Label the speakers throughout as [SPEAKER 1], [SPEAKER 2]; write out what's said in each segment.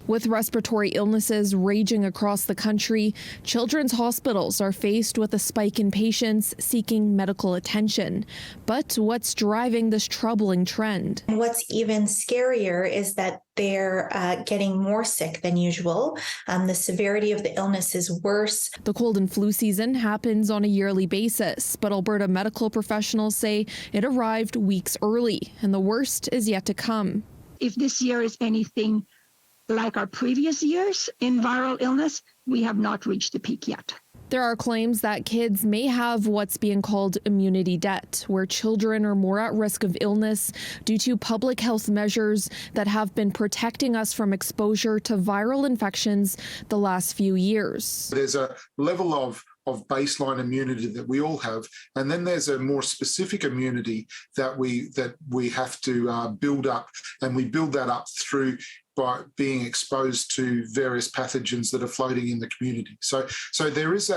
[SPEAKER 1] With respiratory illnesses raging across the country, children's hospitals are faced with a spike in patients seeking medical attention. But what's driving this troubling trend?
[SPEAKER 2] And what's even scarier is that they're getting more sick than usual. The severity of the illness is worse.
[SPEAKER 1] The cold and flu season happens on a yearly basis, but Alberta medical professionals say it arrived weeks early, and the worst is yet to come.
[SPEAKER 3] If this year is anything like our previous years in viral illness, we have not reached the peak yet.
[SPEAKER 1] There are claims that kids may have what's being called immunity debt, where children are more at risk of illness due to public health measures that have been protecting us from exposure to viral infections the last few years.
[SPEAKER 4] There's a level of baseline immunity that we all have, and then there's a more specific immunity that we have to build up, and we build that up through by being exposed to various pathogens that are floating in the community. So there is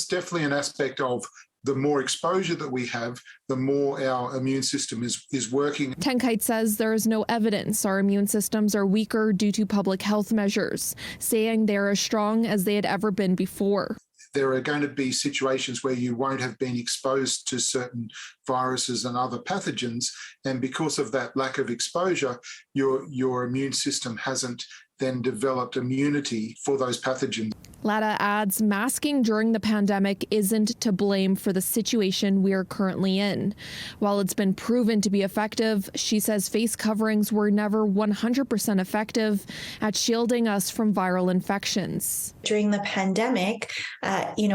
[SPEAKER 4] definitely an aspect of the more exposure that we have, the more our immune system is working.
[SPEAKER 1] Tenkite says there is no evidence our immune systems are weaker due to public health measures, saying they're as strong as they had ever been before.
[SPEAKER 4] There are going to be situations where you won't have been exposed to certain viruses and other pathogens, and because of that lack of exposure, your immune system hasn't then developed immunity for those pathogens.
[SPEAKER 1] Lada adds masking during the pandemic isn't to blame for the situation we are currently in. While it's been proven to be effective, she says face coverings were never 100% effective at shielding us from viral infections.
[SPEAKER 2] During the pandemic,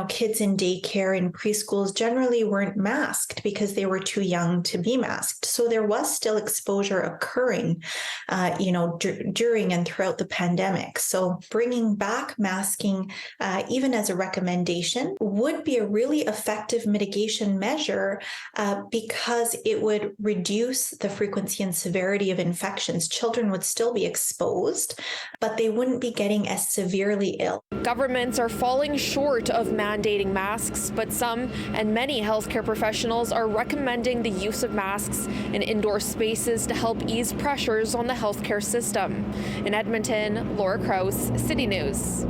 [SPEAKER 2] kids in daycare and preschools generally weren't masked because they were too young to be masked. So there was still exposure occurring, during and throughout the pandemic. So bringing back masking, even as a recommendation, would be a really effective mitigation measure because it would reduce the frequency and severity of infections. Children would still be exposed, but they wouldn't be getting as severely ill.
[SPEAKER 1] Governments are falling short of mandating masks, but some and many healthcare professionals are recommending the use of masks in indoor spaces to help ease pressures on the healthcare system. In Edmonton, Laura Krause, City News.